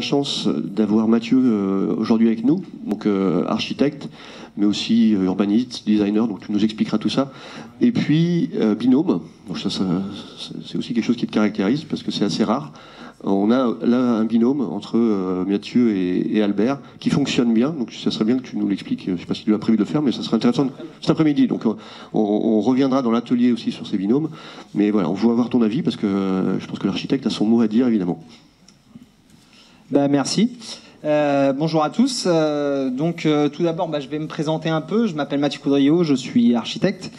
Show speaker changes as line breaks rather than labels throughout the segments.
la chance d'avoir Mathieu aujourd'hui avec nous, donc architecte, mais aussi urbaniste, designer, donc tu nous expliqueras tout ça. Et puis binôme, donc ça, c'est aussi quelque chose qui te caractérise parce que c'est assez rare. On a là un binôme entre Mathieu et Albert qui fonctionne bien, donc ça serait bien que tu nous l'expliques. Je ne sais pas si tu as prévu de le faire, mais ça serait intéressant cet après-midi. Donc on reviendra dans l'atelier aussi sur ces binômes. Mais voilà, on veut avoir ton avis parce que je pense que l'architecte a son mot à dire évidemment.
Merci. Bonjour à tous. Tout d'abord, je vais me présenter un peu. Je m'appelle Mathieu Coudriot, je suis architecte.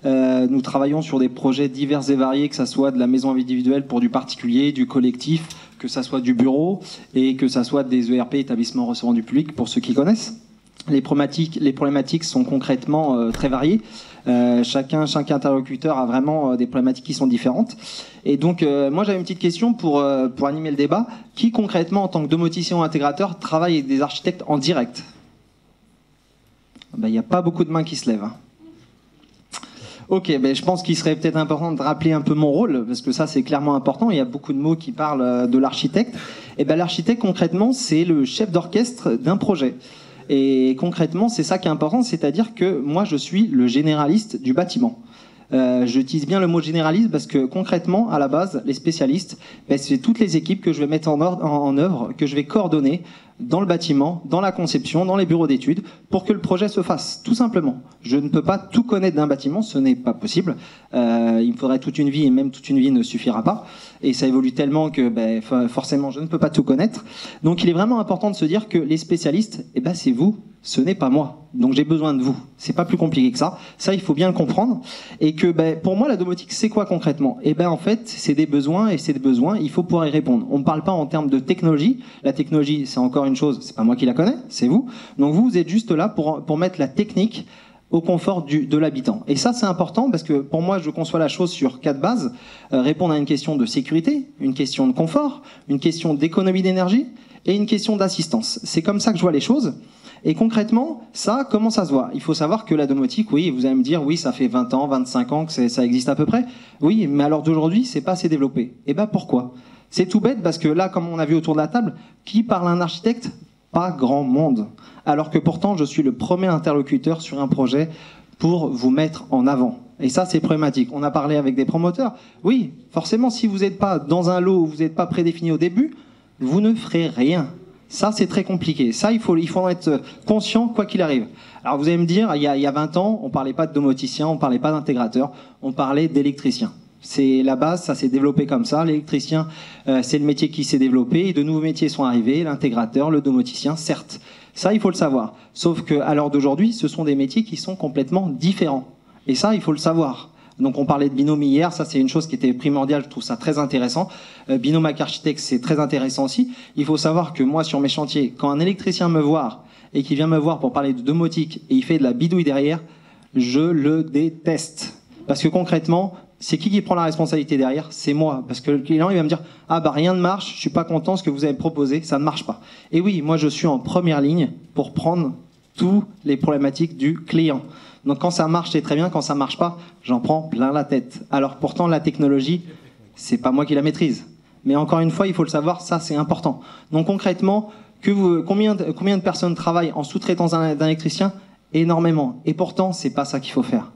Nous travaillons sur des projets divers et variés, que ce soit de la maison individuelle pour du particulier, du collectif, que ce soit du bureau et que ce soit des ERP, établissements recevant du public, pour ceux qui connaissent. Les problématiques sont concrètement très variées. Chaque interlocuteur a vraiment des problématiques qui sont différentes. Et donc, moi, j'avais une petite question pour animer le débat. Qui, concrètement, en tant que domoticien ou intégrateur, travaille avec des architectes en direct? Il n'y a pas beaucoup de mains qui se lèvent. Ok, je pense qu'il serait peut-être important de rappeler un peu mon rôle, parce que ça, c'est clairement important. Il y a beaucoup de mots qui parlent de l'architecte. Et l'architecte, concrètement, c'est le chef d'orchestre d'un projet. Et concrètement, c'est ça qui est important, c'est-à-dire que moi, je suis le généraliste du bâtiment. J'utilise bien le mot généraliste parce que concrètement, à la base, les spécialistes, c'est toutes les équipes que je vais mettre en œuvre, que je vais coordonner dans le bâtiment, dans la conception, dans les bureaux d'études, pour que le projet se fasse, tout simplement. Je ne peux pas tout connaître d'un bâtiment, ce n'est pas possible. Il me faudrait toute une vie, et même toute une vie ne suffira pas. Et ça évolue tellement que forcément, je ne peux pas tout connaître. Donc il est vraiment important de se dire que les spécialistes, c'est vous, ce n'est pas moi. Donc j'ai besoin de vous. C'est pas plus compliqué que ça. Ça, il faut bien le comprendre. Et que pour moi, la domotique, c'est quoi concrètement? En fait, c'est des besoins, et c'est des besoins, il faut pouvoir y répondre. On ne parle pas en termes de technologie. La technologie, c'est encore une chose, c'est pas moi qui la connais, c'est vous. Donc vous êtes juste là pour mettre la technique au confort de l'habitant. Et ça, c'est important parce que pour moi, je conçois la chose sur 4 bases. Répondre à une question de sécurité, une question de confort, une question d'économie d'énergie et une question d'assistance. C'est comme ça que je vois les choses. Et concrètement, ça, comment ça se voit? Il faut savoir que la domotique, oui, vous allez me dire, oui, ça fait 20 ans, 25 ans que ça existe à peu près. Oui, mais alors d'aujourd'hui, c'est pas assez développé. Pourquoi? C'est tout bête parce que là, comme on a vu autour de la table, qui parle à un architecte? Pas grand monde. Alors que pourtant, je suis le premier interlocuteur sur un projet pour vous mettre en avant. Et ça, c'est problématique. On a parlé avec des promoteurs. Oui, forcément, si vous n'êtes pas dans un lot où vous n'êtes pas prédéfini au début, vous ne ferez rien. Ça, c'est très compliqué. Ça, il faut en être conscient, quoi qu'il arrive. Alors, vous allez me dire, il y a 20 ans, on parlait pas de domoticien, on parlait pas d'intégrateur, on parlait d'électricien. C'est la base, ça s'est développé comme ça. L'électricien, c'est le métier qui s'est développé. Et de nouveaux métiers sont arrivés, l'intégrateur, le domoticien, certes. Ça, il faut le savoir. Sauf qu'à l'heure d'aujourd'hui, ce sont des métiers qui sont complètement différents. Et ça, il faut le savoir. Donc on parlait de binôme hier, ça c'est une chose qui était primordiale, je trouve ça très intéressant. Binôme avec architecte, c'est très intéressant aussi. Il faut savoir que moi, sur mes chantiers, quand un électricien me voit et qui vient me voir pour parler de domotique et il fait de la bidouille derrière, je le déteste. Parce que concrètement, c'est qui prend la responsabilité derrière? C'est moi. Parce que le client, il va me dire « Ah rien ne marche, je suis pas content, ce que vous avez proposé, ça ne marche pas. » Et oui, moi je suis en première ligne pour prendre toutes les problématiques du client. Donc quand ça marche, c'est très bien. Quand ça marche pas, j'en prends plein la tête. Alors pourtant, la technologie, c'est pas moi qui la maîtrise. Mais encore une fois, il faut le savoir, ça c'est important. Donc concrètement, combien de personnes travaillent en sous-traitance d'un électricien? Énormément. Et pourtant, c'est pas ça qu'il faut faire.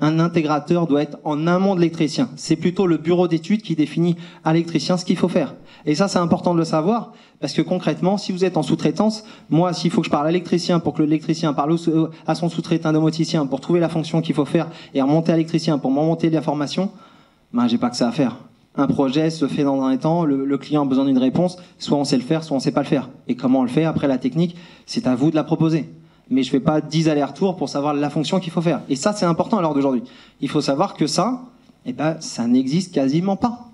Un intégrateur doit être en amont de l'électricien. C'est plutôt le bureau d'études qui définit à l'électricien ce qu'il faut faire. Et ça, c'est important de le savoir, parce que concrètement, si vous êtes en sous-traitance, moi, s'il faut que je parle à l'électricien pour que l'électricien parle à son sous-traitant domoticien pour trouver la fonction qu'il faut faire et remonter à l'électricien pour m'en monter l'information, j'ai pas que ça à faire. Un projet se fait dans un temps, le client a besoin d'une réponse, soit on sait le faire, soit on sait pas le faire. Et comment on le fait après la technique, c'est à vous de la proposer. Mais je fais pas 10 allers-retours pour savoir la fonction qu'il faut faire. Et ça, c'est important à l'heure d'aujourd'hui. Il faut savoir que ça, ça n'existe quasiment pas.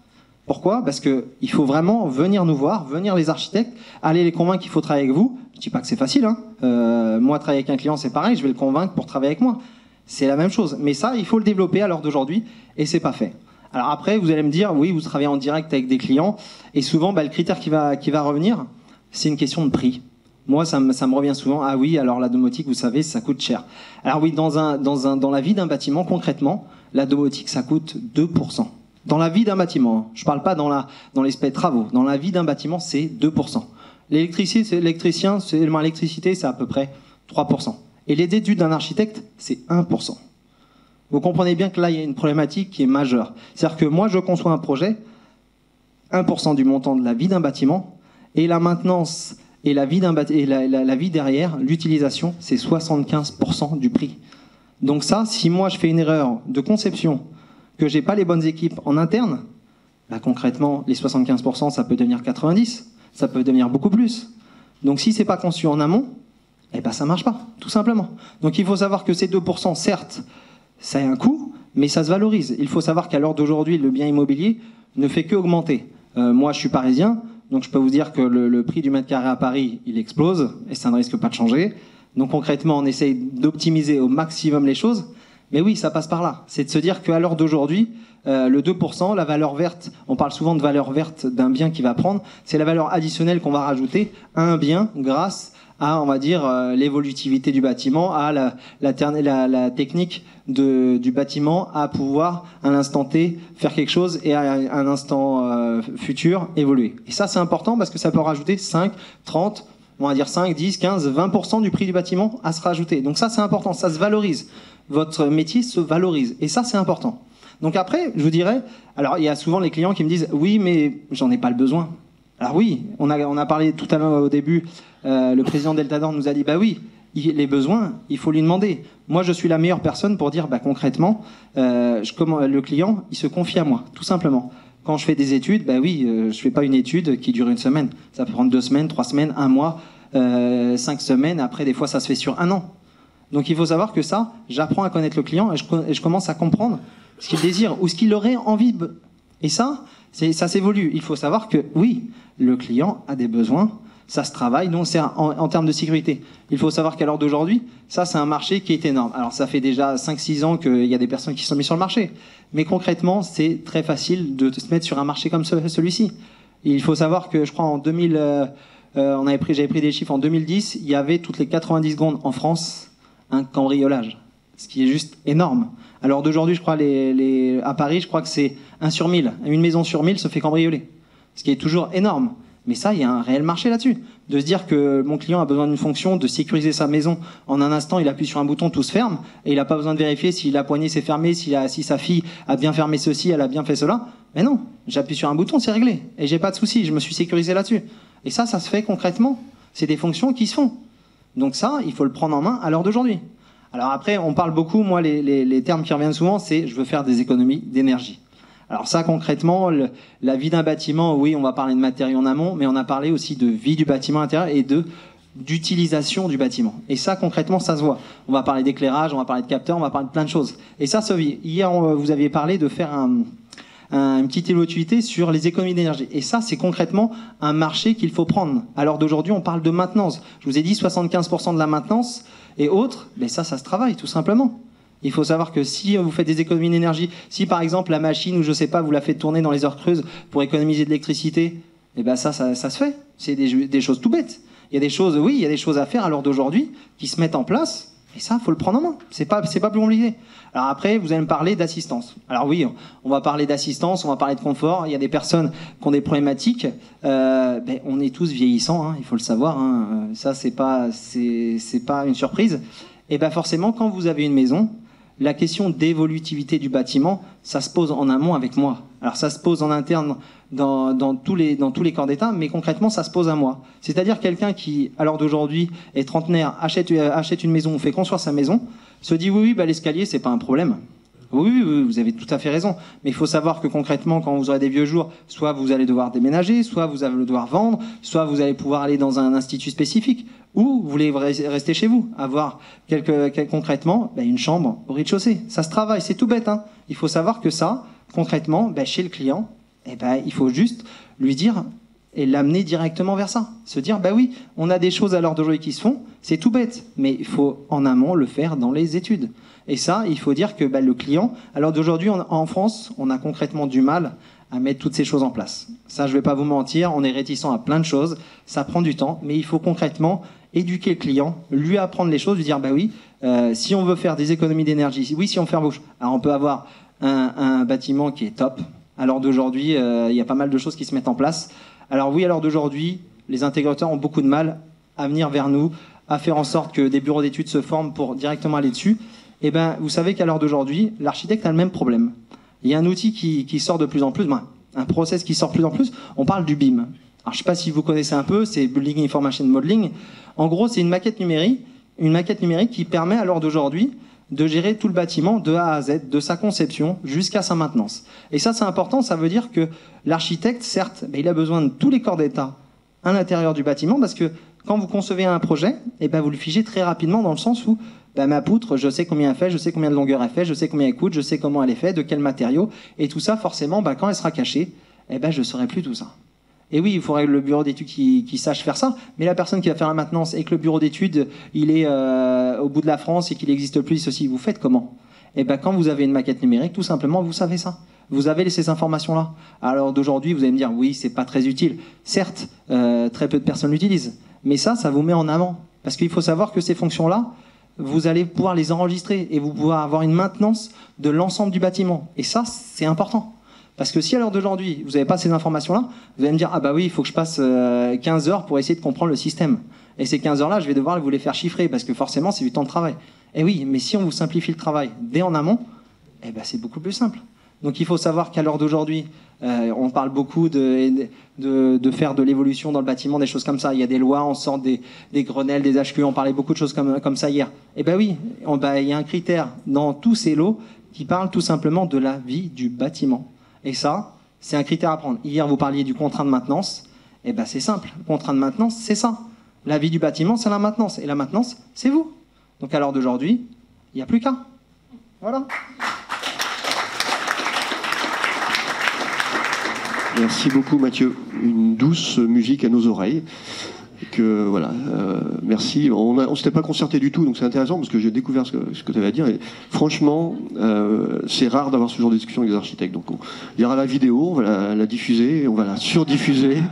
Pourquoi? Parce que il faut vraiment venir nous voir, venir les architectes, aller les convaincre qu'il faut travailler avec vous. Je dis pas que c'est facile, moi, travailler avec un client, c'est pareil, je vais le convaincre pour travailler avec moi. C'est la même chose. Mais ça, il faut le développer à l'heure d'aujourd'hui, et c'est pas fait. Alors après, vous allez me dire, oui, vous travaillez en direct avec des clients, et souvent, le critère qui va revenir, c'est une question de prix. Moi, ça me revient souvent. Ah oui, alors la domotique, vous savez, ça coûte cher. Alors oui, dans la vie d'un bâtiment, concrètement, la domotique, ça coûte 2%. Dans la vie d'un bâtiment, je parle pas dans l'aspect travaux. Dans la vie d'un bâtiment, c'est 2%. L'électricien, l'électricité, c'est à peu près 3%. Et les études d'un architecte, c'est 1%. Vous comprenez bien que là, il y a une problématique qui est majeure. C'est-à-dire que moi, je conçois un projet, 1% du montant de la vie d'un bâtiment, et la maintenance et la vie, la vie derrière, l'utilisation, c'est 75% du prix. Donc ça, si moi, je fais une erreur de conception, que j'ai pas les bonnes équipes en interne, bah concrètement, les 75%, ça peut devenir 90%, ça peut devenir beaucoup plus. Donc si c'est pas conçu en amont, eh ben ça marche pas, tout simplement. Donc il faut savoir que ces 2%, certes, ça a un coût, mais ça se valorise. Il faut savoir qu'à l'heure d'aujourd'hui, le bien immobilier ne fait qu'augmenter. Moi, je suis parisien, donc je peux vous dire que le prix du mètre carré à Paris, il explose, et ça ne risque pas de changer. Donc concrètement, on essaye d'optimiser au maximum les choses. Mais oui, ça passe par là. C'est de se dire qu'à l'heure d'aujourd'hui, le 2%, la valeur verte, on parle souvent de valeur verte d'un bien qui va prendre, c'est la valeur additionnelle qu'on va rajouter à un bien grâce à, on va dire, l'évolutivité du bâtiment, à la technique du bâtiment, à pouvoir, à l'instant T, faire quelque chose et à un instant futur, évoluer. Et ça, c'est important parce que ça peut rajouter 5, 30, on va dire 5, 10, 15, 20% du prix du bâtiment à se rajouter. Donc ça, c'est important, ça se valorise. Votre métier se valorise. Et ça, c'est important. Donc après, je vous dirais, alors il y a souvent les clients qui me disent « Oui, mais j'en ai pas le besoin ». Alors oui, on a parlé tout à l'heure au début, le président Deltador nous a dit « Bah oui, les besoins, il faut lui demander ». Moi, je suis la meilleure personne pour dire bah, concrètement, le client, il se confie à moi, tout simplement. Quand je fais des études, bah oui, je fais pas une étude qui dure une semaine. Ça peut prendre 2 semaines, 3 semaines, 1 mois, 5 semaines. Après, des fois, ça se fait sur 1 an. Donc, il faut savoir que ça, j'apprends à connaître le client et je commence à comprendre ce qu'il désire ou ce qu'il aurait envie. Et ça s'évolue. Il faut savoir que, oui, le client a des besoins. Ça se travaille, donc c'est en termes de sécurité. Il faut savoir qu'à l'heure d'aujourd'hui, ça c'est un marché qui est énorme. Alors ça fait déjà 5-6 ans qu'il y a des personnes qui sont mises sur le marché. Mais concrètement, c'est très facile de se mettre sur un marché comme celui-ci. Il faut savoir que je crois en 2000, j'avais pris des chiffres en 2010, il y avait toutes les 90 secondes en France un cambriolage. Ce qui est juste énorme. Alors d'aujourd'hui, je crois, à Paris, je crois que c'est 1 sur 1000. Une maison sur 1000 se fait cambrioler. Ce qui est toujours énorme. Mais ça, il y a un réel marché là-dessus. De se dire que mon client a besoin d'une fonction, de sécuriser sa maison. En un instant, il appuie sur un bouton, tout se ferme. Et il n'a pas besoin de vérifier si la poignée s'est fermée, si sa fille a bien fermé ceci, elle a bien fait cela. Mais non, j'appuie sur un bouton, c'est réglé. Et j'ai pas de souci, je me suis sécurisé là-dessus. Et ça se fait concrètement. C'est des fonctions qui se font. Donc ça, il faut le prendre en main à l'heure d'aujourd'hui. Alors après, on parle beaucoup, moi, les termes qui reviennent souvent, c'est « je veux faire des économies d'énergie ». Alors ça, concrètement, la vie d'un bâtiment, oui, on va parler de matériaux en amont, mais on a parlé aussi de vie du bâtiment intérieur et d'utilisation du bâtiment. Et ça, concrètement, ça se voit. On va parler d'éclairage, on va parler de capteurs, on va parler de plein de choses. Et ça se vit. Hier, vous aviez parlé de faire une petite évolutivité sur les économies d'énergie. Et ça, c'est concrètement un marché qu'il faut prendre. À l'heure d'aujourd'hui, on parle de maintenance. Je vous ai dit 75% de la maintenance et autres, mais ça se travaille, tout simplement. Il faut savoir que si vous faites des économies d'énergie, si par exemple la machine ou je sais pas, vous la faites tourner dans les heures creuses pour économiser de l'électricité, eh ben ça se fait. C'est des choses tout bêtes. Il y a des choses, oui, il y a des choses à faire à l'heure d'aujourd'hui qui se mettent en place. Et ça, faut le prendre en main. C'est pas plus compliqué. Alors après, vous allez me parler d'assistance. Alors oui, on va parler d'assistance, on va parler de confort. Il y a des personnes qui ont des problématiques. On est tous vieillissants, hein, il faut le savoir. Hein. Ça, c'est pas une surprise. Et ben forcément, quand vous avez une maison, la question d'évolutivité du bâtiment, ça se pose en amont avec moi. Alors ça se pose en interne dans tous les corps d'État, mais concrètement, ça se pose à moi. C'est-à-dire quelqu'un qui, à l'heure d'aujourd'hui, est trentenaire, achète une maison ou fait construire sa maison, se dit oui, l'escalier, c'est pas un problème. Oui, vous avez tout à fait raison. Mais il faut savoir que concrètement, quand vous aurez des vieux jours, soit vous allez devoir déménager, soit vous allez devoir vendre, soit vous allez pouvoir aller dans un institut spécifique, ou vous voulez rester chez vous, avoir concrètement une chambre au rez-de-chaussée. Ça se travaille, c'est tout bête. Hein. Il faut savoir que ça, concrètement, chez le client, il faut juste lui dire et l'amener directement vers ça. Se dire, oui, on a des choses à l'heure d'aujourd'hui qui se font, c'est tout bête, mais il faut en amont le faire dans les études. Et ça, il faut dire que le client, à l'heure d'aujourd'hui, en France, on a concrètement du mal à mettre toutes ces choses en place. Ça, je ne vais pas vous mentir, on est réticent à plein de choses, ça prend du temps, mais il faut concrètement éduquer le client, lui apprendre les choses, lui dire, oui, si on veut faire des économies d'énergie, oui, si on fait bouche, alors on peut avoir un bâtiment qui est top. À l'heure d'aujourd'hui, il y a pas mal de choses qui se mettent en place. Alors oui, à l'heure d'aujourd'hui, Les intégrateurs ont beaucoup de mal à venir vers nous, à faire en sorte que des bureaux d'études se forment pour directement aller dessus. Eh ben, vous savez qu'à l'heure d'aujourd'hui, l'architecte a le même problème. Il y a un outil qui sort de plus en plus, un process qui sort de plus en plus. On parle du BIM. Alors, je ne sais pas si vous connaissez un peu, c'est Building Information Modeling. En gros, c'est une maquette numérique qui permet à l'heure d'aujourd'hui de gérer tout le bâtiment de A à Z, de sa conception jusqu'à sa maintenance. Et ça, c'est important, ça veut dire que l'architecte, certes, il a besoin de tous les corps d'état à l'intérieur du bâtiment, parce que quand vous concevez un projet, vous le figez très rapidement dans le sens où ma poutre, je sais combien elle fait, je sais combien de longueur elle fait, je sais combien elle coûte, je sais comment elle est faite, de quel matériau, et tout ça, forcément, quand elle sera cachée, je ne saurai plus tout ça. Et oui, il faudrait le bureau d'études qui sache faire ça, mais la personne qui va faire la maintenance et que le bureau d'études, il est au bout de la France et qu'il n'existe plus, ceci, vous faites comment? Quand vous avez une maquette numérique, tout simplement, vous savez ça. Vous avez ces informations-là. Alors d'aujourd'hui, vous allez me dire, oui, c'est pas très utile. Certes, très peu de personnes l'utilisent, mais ça vous met en avant. Parce qu'il faut savoir que ces fonctions-là, vous allez pouvoir les enregistrer et vous pouvez avoir une maintenance de l'ensemble du bâtiment. Et ça, c'est important. Parce que si à l'heure d'aujourd'hui, vous n'avez pas ces informations-là, vous allez me dire, ah bah oui, il faut que je passe 15 heures pour essayer de comprendre le système. Et ces 15 heures-là, je vais devoir vous les faire chiffrer, parce que forcément, c'est du temps de travail. Et oui, mais si on vous simplifie le travail dès en amont, c'est beaucoup plus simple. Donc il faut savoir qu'à l'heure d'aujourd'hui, on parle beaucoup de faire de l'évolution dans le bâtiment, des choses comme ça. Il y a des lois, on sort des Grenelles, des HQ, on parlait beaucoup de choses comme ça hier. Et oui, il y a un critère dans tous ces lots qui parle tout simplement de la vie du bâtiment. Et ça, c'est un critère à prendre. Hier, vous parliez du contrat de maintenance. C'est simple. Le contrat de maintenance, c'est ça. La vie du bâtiment, c'est la maintenance. Et la maintenance, c'est vous. Donc à l'heure d'aujourd'hui, il n'y a plus qu'un. Voilà.
Merci beaucoup Mathieu. Une douce musique à nos oreilles. Voilà, merci. On ne s'était pas concerté du tout, donc c'est intéressant parce que j'ai découvert ce que tu avais à dire. Et franchement, c'est rare d'avoir ce genre de discussion avec des architectes. Donc il y aura la vidéo, on va la diffuser, on va la surdiffuser.